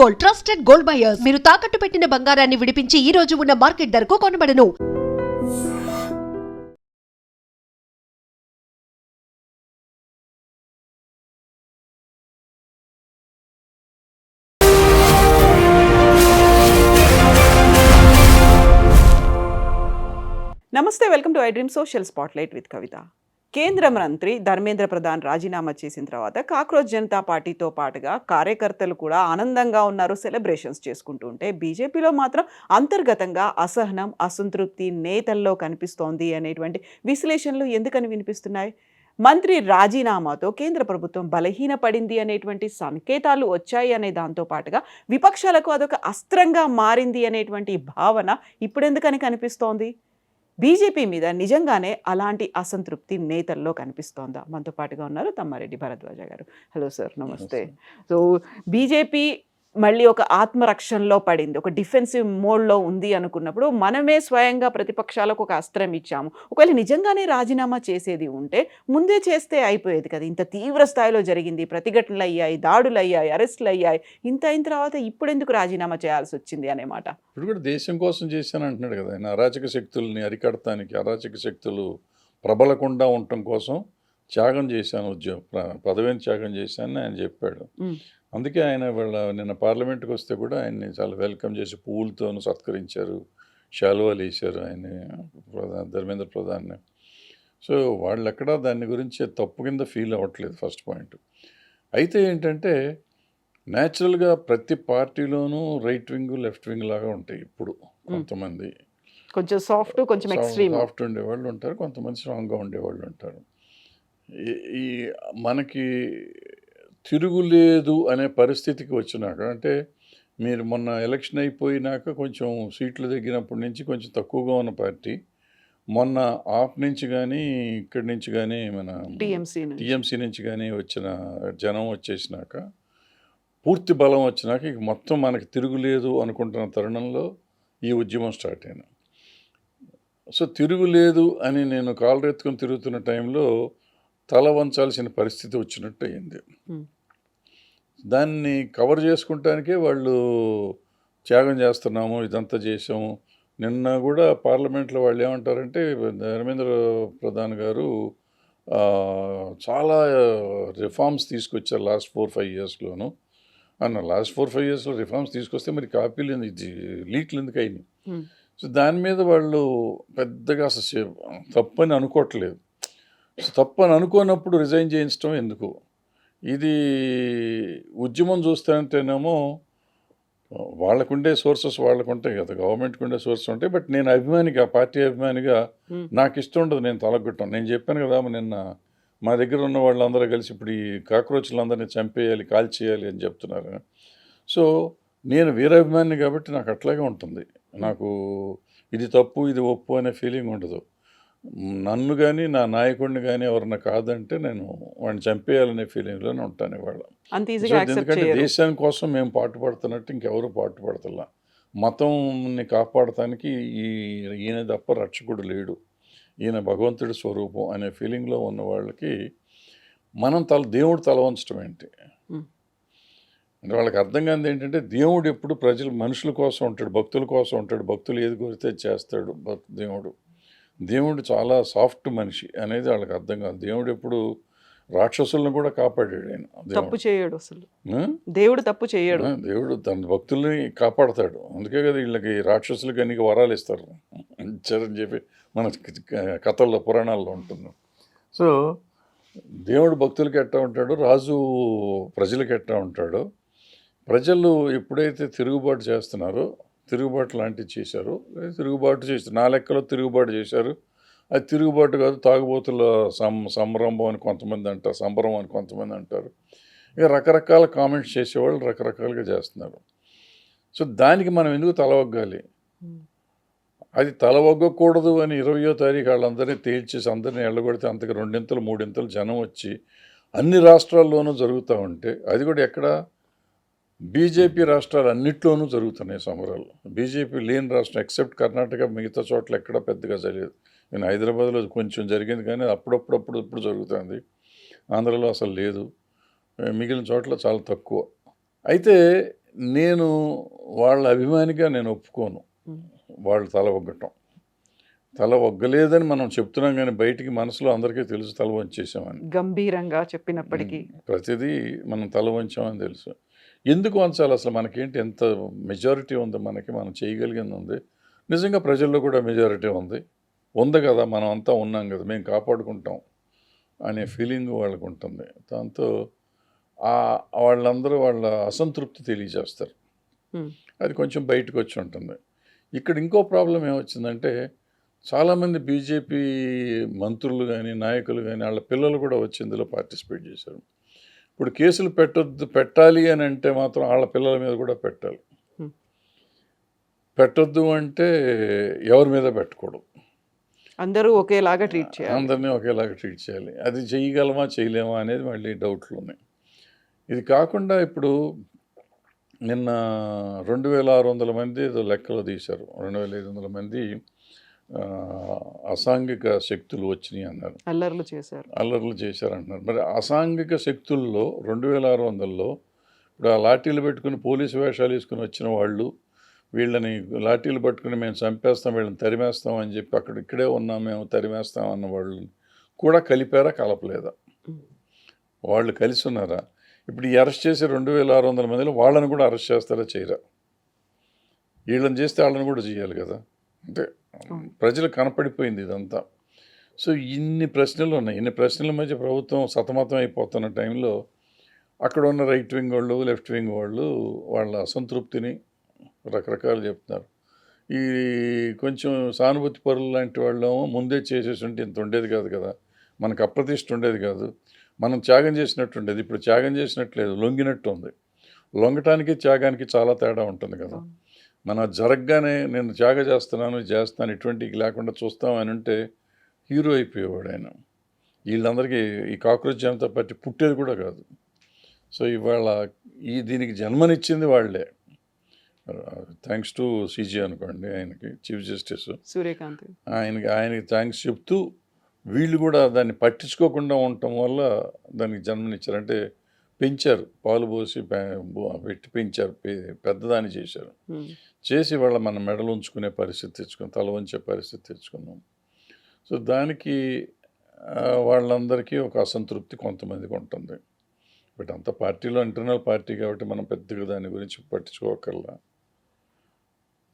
Gold, trusted gold buyers. మీరు తాకట్టు పెట్టిన బంగారాన్ని విడిపించి ఈ రోజు ఉన్న మార్కెట్ ధరకు కొనబడను. నమస్తే, welcome to I dream social spotlight with Kavitha. కేంద్ర మంత్రి ధర్మేంద్ర ప్రధాన్ రాజీనామా చేసిన తర్వాత కాక్రోచ్ జనతా పార్టీతో పాటుగా కార్యకర్తలు కూడా ఆనందంగా ఉన్నారు, సెలబ్రేషన్స్ చేసుకుంటూ ఉంటే బీజేపీలో మాత్రం అంతర్గతంగా అసహనం, అసంతృప్తి నేతల్లో కనిపిస్తోంది అనేటువంటి విశ్లేషణలు ఎందుకని వినిపిస్తున్నాయి? మంత్రి రాజీనామాతో కేంద్ర ప్రభుత్వం బలహీనపడింది అనేటువంటి సంకేతాలు వచ్చాయి అనే దాంతో పాటుగా విపక్షాలకు అదొక అస్త్రంగా మారింది అనేటువంటి భావన ఇప్పుడెందుకని కనిపిస్తోంది? బీజేపీ మీద నిజంగానే అలాంటి అసంతృప్తి నేతల్లో కనిపిస్తోందా? మనతో పాటుగా ఉన్నారు తమ్మారెడ్డి భరద్వాజ గారు. హలో సార్, నమస్తే. సో బీజేపీ మళ్ళీ ఒక ఆత్మరక్షణలో పడింది, ఒక డిఫెన్సివ్ మోడ్లో ఉంది అనుకున్నప్పుడు మనమే స్వయంగా ప్రతిపక్షాలకు ఒక అస్త్రం ఇచ్చాము. ఒకవేళ నిజంగానే రాజీనామా చేసేది ఉంటే ముందే చేస్తే అయిపోయేది కదా. ఇంత తీవ్ర స్థాయిలో జరిగింది, ప్రతిఘటనలు అయ్యాయి, దాడులు అయ్యాయి, అరెస్టులు అయ్యాయి. ఇంత అయిన తర్వాత ఇప్పుడు ఎందుకు రాజీనామా చేయాల్సి వచ్చింది అనే మాట. ఇప్పుడు కూడా దేశం కోసం చేశాను అంటున్నాడు కదా ఆయన. అరాచక శక్తుల్ని అరికడటానికి, అరాచక శక్తులు ప్రబలకుండా ఉండటం కోసం త్యాగం చేశాను, పదవిని త్యాగం చేశానని ఆయన చెప్పాడు. అందుకే ఆయన నిన్న పార్లమెంట్కి వస్తే కూడా ఆయన్ని చాలా వెల్కమ్ చేసి పువ్వులతోనూ సత్కరించారు, శాలువాలు వేశారు ఆయన్ని, ధర్మేంద్ర ప్రధాన్ని. సో వాళ్ళు ఎక్కడా దాని గురించి తప్పు కింద ఫీల్ అవ్వట్లేదు, ఫస్ట్ పాయింట్. అయితే ఏంటంటే న్యాచురల్గా ప్రతి పార్టీలోనూ రైట్ వింగ్, లెఫ్ట్ వింగ్ లాగా ఉంటాయి. ఇప్పుడు కొంతమంది కొంచెం సాఫ్ట్, కొంచెం ఎక్స్ట్రీమ్, సాఫ్ట్ ఉండేవాళ్ళు ఉంటారు, కొంతమంది స్ట్రాంగ్గా ఉండేవాళ్ళు ఉంటారు. ఈ మనకి తిరుగులేదు అనే పరిస్థితికి వచ్చినాక, అంటే మీరు మొన్న ఎలక్షన్ అయిపోయినాక కొంచెం సీట్లు తగ్గినప్పటి నుంచి కొంచెం తక్కువగా ఉన్న పార్టీ మొన్న ఆప్ నుంచి కానీ ఇక్కడి నుంచి కానీ మన టీఎంసీ నుంచి కానీ వచ్చిన జనం వచ్చేసినాక, పూర్తి బలం వచ్చినాక ఇక మొత్తం మనకి తిరుగులేదు అనుకుంటున్న తరుణంలో ఈ ఉద్యమం స్టార్ట్ అయింది. సో తిరుగులేదు అని నేను కాళ్ళు ఎత్తుకొని తిరుగుతున్న టైంలో తల వంచాల్సిన పరిస్థితి వచ్చినట్టు అయింది. దాన్ని కవర్ చేసుకుంటానికే వాళ్ళు త్యాగం చేస్తున్నాము, ఇదంతా చేసాము. నిన్న కూడా పార్లమెంట్లో వాళ్ళు ఏమంటారంటే, ధర్మేంద్ర ప్రధాన్ గారు చాలా రిఫార్మ్స్ తీసుకొచ్చారు లాస్ట్ 4-5 ఇయర్స్లోను అన్న. లాస్ట్ 4-5 ఇయర్స్లో రిఫార్మ్స్ తీసుకొస్తే మరి కాపీలు లీక్లు ఎందుకు అయినాయి? సో దాని మీద వాళ్ళు పెద్దగా అసలు తప్పని అనుకోవట్లేదు. సో తప్పని అనుకోనప్పుడు రిజైన్ చేయించడం ఎందుకు? ఇది ఉద్యమం చూస్తానంటేనేమో వాళ్ళకుండే సోర్సెస్ వాళ్ళకు ఉంటాయి కదా, గవర్నమెంట్కి ఉండే సోర్సెస్ ఉంటాయి. బట్ నేను అభిమానిగా, పార్టీ అభిమానిగా నాకు ఇష్టం ఉండదు నేను తలగొట్టాను. నేను చెప్పాను కదా నిన్న, మా దగ్గర ఉన్న వాళ్ళందరూ కలిసి ఇప్పుడు ఈ కాక్రోచ్లందరినీ చంపేయాలి, కాల్చేయాలి అని చెప్తున్నారు. సో నేను వీరాభిమాని కాబట్టి నాకు అట్లాగే ఉంటుంది. నాకు ఇది తప్పు, ఇది ఒప్పు అనే ఫీలింగ్ ఉండదు. నన్ను కానీ నా నాయకుడిని కానీ ఎవరన్నా కాదంటే నేను వాడిని చంపేయాలనే ఫీలింగ్లోనే ఉంటాను ఇవాళ. ఎందుకంటే దేశం కోసం మేము పాటుపడుతున్నట్టు ఇంకెవరు పాటుపడతలా. మతంని కాపాడటానికి ఈయన తప్ప రక్షకుడు లేడు, ఈయన భగవంతుడి స్వరూపం అనే ఫీలింగ్లో ఉన్న వాళ్ళకి మనం దేవుడు తల వంచడం ఏంటి అంటే వాళ్ళకి అర్థం కానిది ఏంటంటే, దేవుడు ఎప్పుడు మనుషుల కోసం ఉంటాడు, భక్తుల కోసం ఉంటాడు. భక్తులు ఏది కోరితే చేస్తాడు దేవుడు చాలా సాఫ్ట్ మనిషి అనేది వాళ్ళకి అర్థం కాదు. దేవుడు ఎప్పుడు రాక్షసులను కూడా కాపాడాడు. ఆయన తప్పు చేయడు, అసలు దేవుడు తప్పు చేయడు. దేవుడు తన భక్తుల్ని కాపాడతాడు. అందుకే కదా వీళ్ళకి రాక్షసులకి అన్ని వరాలు ఇస్తారు ఇచ్చారని చెప్పి మన కథల్లో, పురాణాల్లో ఉంటుంది. సో దేవుడు భక్తులకి ఎట్టా ఉంటాడు, రాజు ప్రజలకి ఎట్టా ఉంటాడు. ప్రజలు ఎప్పుడైతే తిరుగుబాటు చేస్తున్నారో, తిరుగుబాటు లాంటివి చేశారు, తిరుగుబాటు చేస్తారు, నా లెక్కలో తిరుగుబాటు చేశారు. అది తిరుగుబాటు కాదు, తాగుబోతుల సంరంభం అని కొంతమంది అంటారు, సంబరం అని కొంతమంది అంటారు. ఇక రకరకాల కామెంట్స్ చేసేవాళ్ళు రకరకాలుగా చేస్తున్నారు. సో దానికి మనం ఎందుకు తలవగ్గాలి? అది తలవగ్గకూడదు అని 20వ తారీఖు వాళ్ళందరినీ తేల్చేసి అందరినీ ఎళ్ళగొడితే అంతకు 2-3 జనం వచ్చి అన్ని రాష్ట్రాల్లోనూ జరుగుతూ ఉంటే, అది కూడా ఎక్కడ? బీజేపీ రాష్ట్రాలు అన్నిట్లోనూ జరుగుతున్నాయి సమరాలు. బీజేపీ లేని రాష్ట్రం ఎక్సెప్ట్ కర్ణాటక, మిగతా చోట్ల ఎక్కడ పెద్దగా జరిగేది. నేను హైదరాబాద్లో కొంచెం జరిగింది, కానీ ఇప్పుడు జరుగుతుంది. ఆంధ్రలో అసలు లేదు, మిగిలిన చోట్ల చాలా తక్కువ. అయితే నేను వాళ్ళ అభిమానిగా నేను ఒప్పుకోను. ఉమ్. వాళ్ళు తల ఒగ్గటం. తల ఒగ్గలేదని మనం చెప్తున్నాం కానీ బయటికి మనసులో అందరికీ తెలుసు తల వంచేసామని. గంభీరంగా చెప్పినప్పటికీ ప్రతిదీ మనం తల వంచామని తెలుసు. ఎందుకు వంచాలి అసలు? మనకేంటి ఎంత మెజారిటీ ఉంది, మనకి మనం చేయగలిగింది ఉంది. నిజంగా ప్రజల్లో కూడా మెజారిటీ ఉంది కదా, మనం అంతా ఉన్నాం కదా, మేము కాపాడుకుంటాం అనే ఫీలింగ్ వాళ్ళకు ఉంటుంది. దాంతో వాళ్ళందరూ వాళ్ళ అసంతృప్తి తెలియజేస్తారు. ఉమ్. అది కొంచెం బయటకు వచ్చి ఉంటుంది. ఇక్కడ ఇంకో ప్రాబ్లం ఏమొచ్చిందంటే చాలామంది బీజేపీ మంత్రులు కానీ నాయకులు కానీ వాళ్ళ పిల్లలు కూడా వచ్చి ఇందులో పార్టిసిపేట్ చేశారు. ఇప్పుడు కేసులు పెట్టాలి అని అంటే మాత్రం వాళ్ళ పిల్లల మీద కూడా పెట్టాలి. Hmm. పెట్టొద్దు అంటే ఎవరి మీద పెట్టకూడదు. అందరూ ఒకేలాగా ట్రీట్ చేయాలి. అందరినీ ఒకేలాగా ట్రీట్ చేయాలి. అది చేయగలమా చేయలేమా అనేది మళ్ళీ డౌట్లు ఉన్నాయి. ఇది కాకుండా ఇప్పుడు నిన్న 2600 మంది ఏదో లెక్కలో తీశారు, 2500 మంది అసాంఘిక శక్తులు వచ్చినాయి అన్నారు, అల్లర్లు చేశారు అంటున్నారు. మరి అసాంఘిక శక్తుల్లో 2600లో ఇప్పుడు ఆ లాఠీలు పెట్టుకుని పోలీసు వేషాలు వేసుకుని వచ్చిన వాళ్ళు, వీళ్ళని లాఠీలు పట్టుకుని మేము చంపేస్తాం, వీళ్ళని తరిమేస్తాం అని చెప్పి ఇక్కడే ఉన్నాం మేము తరిమేస్తాం అన్న వాళ్ళని కూడా కలిపారా కలపలేదా? వాళ్ళు కలిసి ఉన్నారా? ఇప్పుడు ఈ అరెస్ట్ చేసే 2600 మందిలో వాళ్ళని కూడా అరెస్ట్ చేస్తారా చేయరా? వీళ్ళని చేస్తే వాళ్ళని కూడా చేయాలి కదా. అంటే ప్రజలకు కనపడిపోయింది ఇదంతా. సో ఇన్ని ప్రశ్నలు ఉన్నాయి. ఇన్ని ప్రశ్నల మధ్య ప్రభుత్వం సతమతం అయిపోతున్న టైంలో అక్కడ ఉన్న రైట్ వింగ్ వాళ్ళు లెఫ్ట్ వింగ్ వాళ్ళు వాళ్ళ అసంతృప్తిని రకరకాలు చెప్తున్నారు. ఈ కొంచెం సానుభూతి పరులు లాంటి వాళ్ళేమో ముందే చేసేసి ఉంటే ఇంత ఉండేది కాదు కదా, మనకు అప్రతిష్ట ఉండేది కాదు, మనం త్యాగం చేసినట్టు ఉండేది. ఇప్పుడు త్యాగం చేసినట్లేదు, లొంగినట్టు ఉంది. లొంగటానికి త్యాగానికి చాలా తేడా ఉంటుంది కదా. మన జరగగానే నేను త్యాగ చేస్తాను ఎటువంటి లేకుండా చూస్తామని అంటే హీరో అయిపోయేవాడు ఆయన. వీళ్ళందరికీ ఈ కాక్రోచ్ జనతా పార్టీ పుట్టేది కూడా కాదు. సో ఇవాళ దీనికి జన్మనిచ్చింది వాళ్ళే. థ్యాంక్స్ టు సిజీ అనుకోండి, ఆయనకి చీఫ్ జస్టిస్ సూర్యకాంత్ ఆయనకి థ్యాంక్స్ చెప్తూ వీళ్ళు కూడా దాన్ని పట్టించుకోకుండా ఉండటం వల్ల దానికి జన్మనిచ్చారు. అంటే పెంచారు, పాలు పోసి పెట్టి పెంచారు, పెద్దదాన్ని చేశారు. చేసి వాళ్ళ మన మెడలు ఉంచుకునే పరిస్థితి తెచ్చుకున్నాం, తల వంచే పరిస్థితి తెచ్చుకున్నాం. సో దానికి వాళ్ళందరికీ ఒక అసంతృప్తి కొంతమందికి ఉంటుంది. బట్ అంత పార్టీలో ఇంటర్నల్ పార్టీ కాబట్టి మనం పెద్దగా దాని గురించి పట్టించుకోకల్లా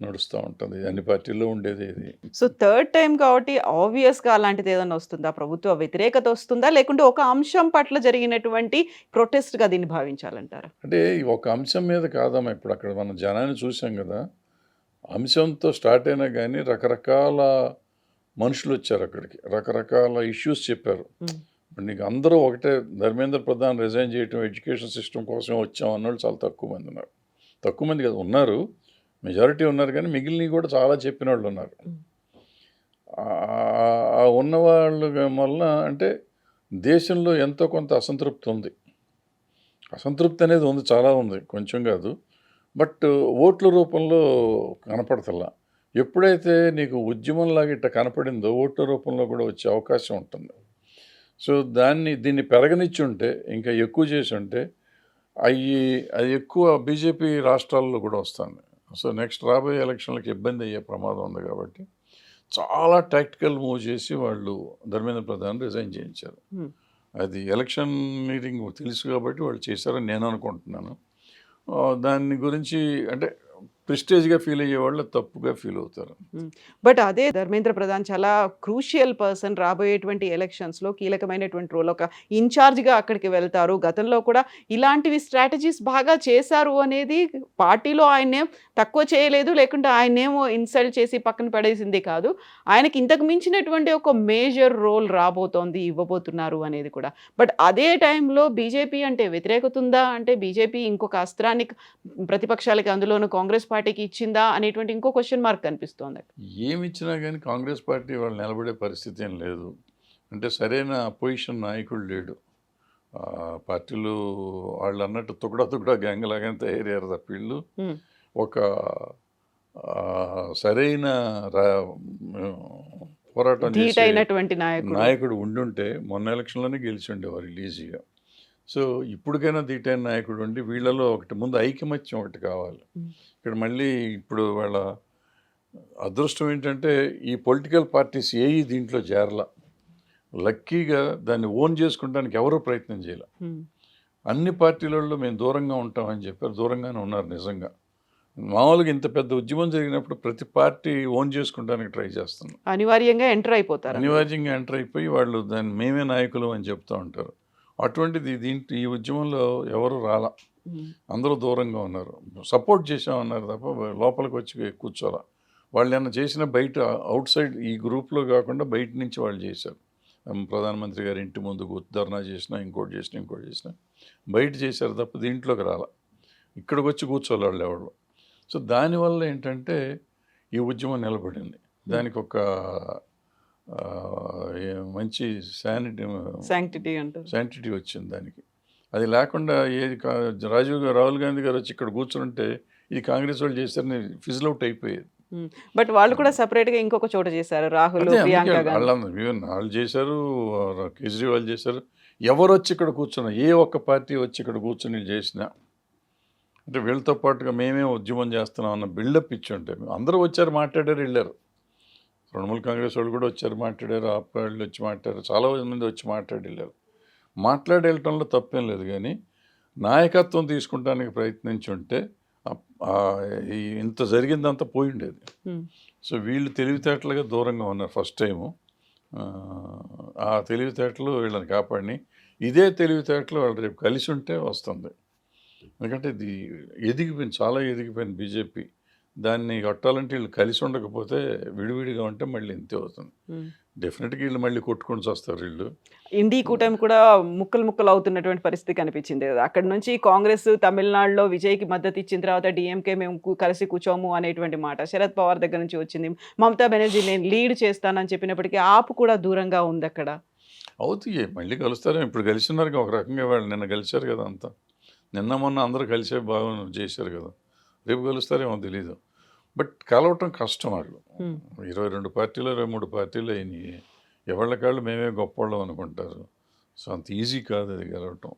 నడుస్తూ ఉంటుంది. అన్ని పార్టీల్లో ఉండేది ఇది. సో థర్డ్ టైం కాబట్టి ఆబ్వియస్గా అలాంటిది ఏదైనా వస్తుందా? ప్రభుత్వ వ్యతిరేకత వస్తుందా, లేకుంటే ఒక అంశం పట్ల జరిగినటువంటి ప్రొటెస్ట్గా దీన్ని భావించాలంటారా? అంటే ఒక అంశం మీద కాదమ్మా. ఇప్పుడు అక్కడ మనం జనాన్ని చూసాం కదా, అంశంతో స్టార్ట్ అయినా కానీ రకరకాల మనుషులు వచ్చారు అక్కడికి, రకరకాల ఇష్యూస్ చెప్పారు. ఇప్పుడు నీకు అందరూ ఒకటే ధర్మేంద్ర ప్రధాన్ రిజైన్ చేయటం ఎడ్యుకేషన్ సిస్టమ్ కోసం వచ్చాం అన్నోళ్ళు చాలా తక్కువ మంది ఉన్నారు. తక్కువ మంది కదా ఉన్నారు, మెజారిటీ ఉన్నారు, కానీ మిగిలినవి కూడా చాలా చెప్పిన వాళ్ళు ఉన్నారు. ఉన్నవాళ్ళు వల్ల అంటే దేశంలో ఎంతో కొంత అసంతృప్తి ఉంది. అసంతృప్తి అనేది ఉంది, చాలా ఉంది, కొంచెం కాదు. బట్ ఓట్ల రూపంలో కనపడతల్లా. ఎప్పుడైతే నీకు ఉద్యమంలాగా ఇట్లా కనపడిందో ఓట్ల రూపంలో కూడా వచ్చే అవకాశం ఉంటుంది. సో దీన్ని పెరగనిచ్చి ఉంటే, ఇంకా ఎక్కువ చేసి ఉంటే అది ఎక్కువ బీజేపీ రాష్ట్రాల్లో కూడా వస్తుంది. సో నెక్స్ట్ రాబోయే ఎలక్షన్లకు ఇబ్బంది అయ్యే ప్రమాదం ఉంది. కాబట్టి చాలా టాక్టికల్ మూవ్ చేసి వాళ్ళు ధర్మేంద్ర ప్రధాన్ రిజైన్ చేయించారు. అది ఎలక్షన్ మీటింగ్ తెలుసు కాబట్టి వాళ్ళు చేశారని నేను అనుకుంటున్నాను. దాని గురించి అంటే ప్రెస్టేజ్గా ఫీల్ అయ్యే వాళ్ళు తప్పుగా ఫీల్ అవుతారు. బట్ అదే ధర్మేంద్ర ప్రధాన్ చాలా క్రూషియల్ పర్సన్. రాబోయేటువంటి ఎలక్షన్స్లో కీలకమైనటువంటి రోల్, ఒక ఇన్ఛార్జ్గా అక్కడికి వెళ్తారు. గతంలో కూడా ఇలాంటివి స్ట్రాటజీస్ బాగా చేశారు అనేది పార్టీలో ఆయన్నేం తక్కువ చేయలేదు, లేకుంటే ఆయన్నేమో ఇన్సల్ట్ చేసి పక్కన పడేసింది కాదు. ఆయనకి ఇంతకు మించినటువంటి ఒక మేజర్ రోల్ రాబోతోంది, ఇవ్వబోతున్నారు అనేది కూడా. బట్ అదే టైంలో బీజేపీ అంటే వ్యతిరేకత ఉందా అంటే, బీజేపీ ఇంకొక అస్త్రాన్ని ప్రతిపక్షాలకి అందులోనూ కాంగ్రెస్ పార్టీకి ఇచ్చిందా అనేటువంటి ఇంకో క్వశ్చన్ మార్క్ కనిపిస్తోంది. ఏమి ఇచ్చినా కానీ కాంగ్రెస్ పార్టీ వాళ్ళు నిలబడే పరిస్థితి ఏం లేదు. అంటే సరైన అపోజిషన్ నాయకుడు లేడు. పార్టీలు వాళ్ళు అన్నట్టు తుకడా గ్యాంగ్ లాగానే తయారయ్యారు తప్ప వీళ్ళు ఒక సరైన పోరాటం చేసే నాయకుడు ఉండుంటే మొన్న ఎలక్షన్లోనే గెలిచి ఉండేవారు ఈజీగా. సో ఇప్పటికైనా దీటైన నాయకుడు ఉండి వీళ్ళలో ఒకటి ముందు ఐకమత్యం ఒకటి కావాలి. ఇక్కడ మళ్ళీ ఇప్పుడు వాళ్ళ అదృష్టం ఏంటంటే ఈ పొలిటికల్ పార్టీస్ ఏవి దీంట్లో చేరల. లక్కీగా దాన్ని ఓన్ చేసుకుంటానికి ఎవరూ ప్రయత్నం చేయాలి. అన్ని పార్టీలలో మేము దూరంగా ఉంటామని చెప్పారు, దూరంగానే ఉన్నారు నిజంగా. మామూలుగా ఇంత పెద్ద ఉద్యమం జరిగినప్పుడు ప్రతి పార్టీ ఓన్ చేసుకుంటానికి ట్రై చేస్తున్నాం. అనివార్యంగా ఎంటర్ అయిపోతారు. అనివార్యంగా ఎంటర్ అయిపోయి వాళ్ళు దాన్ని మేమే నాయకులు అని చెప్తూ ఉంటారు. అటువంటిది ఈ ఉద్యమంలో ఎవరు రాలా, అందరూ దూరంగా ఉన్నారు. సపోర్ట్ చేసామన్నారు తప్ప లోపలికి వచ్చి కూర్చోాల. వాళ్ళు ఏమన్నా చేసిన బయట అవుట్ సైడ్ ఈ గ్రూప్లో కాకుండా బయట నుంచి వాళ్ళు చేశారు. ప్రధానమంత్రి గారి ఇంటి ముందు ధర్నా చేసినా ఇంకోటి చేసినా బయట చేశారు తప్ప దీంట్లోకి రాలా. ఇక్కడికి వచ్చి కూర్చోవాలి వాళ్ళు ఎవరు. సో దానివల్ల ఏంటంటే ఈ ఉద్యమం నిలబడింది. దానికి ఒక మంచి శాంటిటీ వచ్చింది దానికి. అది లేకుండా రాహుల్ గాంధీ గారు వచ్చి ఇక్కడ కూర్చుంటే ఇది కాంగ్రెస్ వాళ్ళు చేశారని ఫిజిల్ అవుట్ అయిపోయేది. బట్ వాళ్ళు కూడా సెపరేట్ గా ఇంకొక చోట చేశారు. రాహుల్, ప్రియాంక వాళ్ళు చేశారు, కేజ్రీవాల్ చేశారు. ఎవరు వచ్చి ఇక్కడ కూర్చున్నా, ఏ ఒక్క పార్టీ వచ్చి ఇక్కడ కూర్చొని చేసినా అంటే వీళ్ళతో పాటుగా మేమే ఉద్యమం చేస్తున్నాం అన్న బిల్డప్ ఇచ్చి ఉంటే అందరూ వచ్చారు, మాట్లాడారు, వెళ్ళారు. తృణమూల్ కాంగ్రెస్ వాళ్ళు కూడా వచ్చారు, మాట్లాడారు, ఆప్ వాళ్ళు వచ్చి మాట్లాడారు, చాలా మంది వచ్చి మాట్లాడి వెళ్ళారు. మాట్లాడి వెళ్ళటంలో తప్పేం లేదు. కానీ నాయకత్వం తీసుకుంటానికి ప్రయత్నించి ఉంటే ఇంత జరిగిందంతా పోయి ఉండేది. సో వీళ్ళు తెలివితేటలుగా దూరంగా ఉన్నారు ఫస్ట్ టైము. ఆ తెలివితేటలు వీళ్ళని కాపాడిని. ఇదే తెలివితేటలు వాళ్ళు రేపు కలిసి ఉంటే వస్తుంది. ఎందుకంటే ఇది ఎదిగిపోయింది, చాలా ఎదిగిపోయింది బీజేపీ. దాన్ని కొట్టాలంటే వీళ్ళు కలిసి ఉండకపోతే విడివిడిగా ఉంటే మళ్ళీ ఇంతే అవుతుంది. డెఫినెట్గా వీళ్ళు మళ్ళీ కొట్టుకొని వస్తారు. వీళ్ళు ఇండి కూటమి కూడా ముక్కలు అవుతున్నటువంటి పరిస్థితి కనిపించింది కదా. అక్కడ నుంచి కాంగ్రెస్ తమిళనాడులో విజయ్కి మద్దతు ఇచ్చిన తర్వాత డిఎంకే మేము కలిసి కూర్చోము అనేటువంటి మాట శరద్ పవార్ దగ్గర నుంచి వచ్చింది. మమతా బెనర్జీ నేను లీడ్ చేస్తానని చెప్పినప్పటికీ ఆపు కూడా దూరంగా ఉంది. అక్కడ అవుతాయి, మళ్ళీ కలుస్తారు. ఇప్పుడు కలిసి ఉన్నారు ఒక రకంగా. వాళ్ళు నిన్న కలిశారు కదా, అంతా నిన్న మొన్న అందరూ కలిసే బాగా చేశారు కదా. రేపు కలుస్తారేమో తెలీదు. బట్ కలవటం కష్టం. వాళ్ళు 22 పార్టీలు 23 పార్టీలు అయినాయి. ఎవళ్ళ కాళ్ళు మేమే గొప్పవాళ్ళం అనుకుంటారు. సో అంత ఈజీ కాదు అది గెలవటం.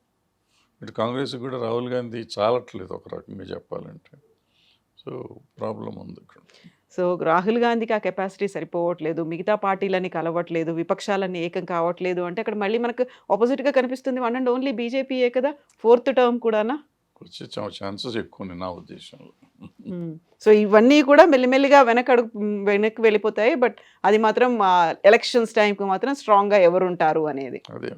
ఇటు కాంగ్రెస్ కూడా రాహుల్ గాంధీ చాలట్లేదు ఒక రకంగా చెప్పాలంటే. సో ప్రాబ్లం ఉంది ఇక్కడ. సో రాహుల్ గాంధీకి ఆ కెపాసిటీ సరిపోవట్లేదు, మిగతా పార్టీలని కలవట్లేదు, విపక్షాలన్నీ ఏకం కావట్లేదు అంటే అక్కడ మళ్ళీ మనకు ఆపోజిట్గా కనిపిస్తుంది వన్ అండ్ ఓన్లీ బీజేపీయే కదా. 4th టర్మ్ కూడానా వచ్చే ఛాన్సెస్ ఎక్కువ నా ఉద్దేశంలో. సో ఇవన్నీ కూడా మెల్లిమెల్లిగా వెనక్కి వెళ్ళిపోతాయి. బట్ అది మాత్రం ఎలక్షన్స్ టైంకి మాత్రం స్ట్రాంగ్గా ఎవరుంటారు అనేది అదే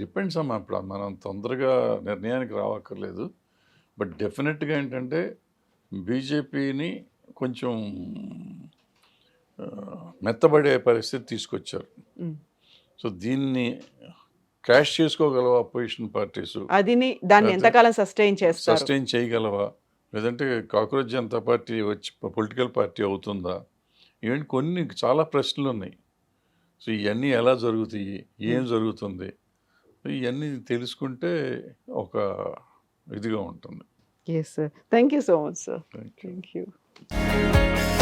డిపెండ్స్ అమ్మా. ఇప్పుడు మనం తొందరగా నిర్ణయానికి రావక్కర్లేదు. బట్ డెఫినెట్గా ఏంటంటే బీజేపీని కొంచెం మెత్తబడే పరిస్థితి తీసుకొచ్చారు. సో దీన్ని క్యాష్ చేసుకోగలవా అపోజిషన్ పార్టీస్, దాన్ని ఎంతకాలం సస్టైన్ చేయగలవా, లేదంటే కాక్రోచ్ జనతా పార్టీ వచ్చి పొలిటికల్ పార్టీ అవుతుందా, ఇవన్నీ కొన్ని చాలా ప్రశ్నలు ఉన్నాయి. సో ఇవన్నీ ఎలా జరుగుతాయి, ఏం జరుగుతుంది, ఇవన్నీ తెలుసుకుంటే ఒక ఇదిగా ఉంటుంది. Yes, sir. Thank you so much, sir. Thank you. Thank you.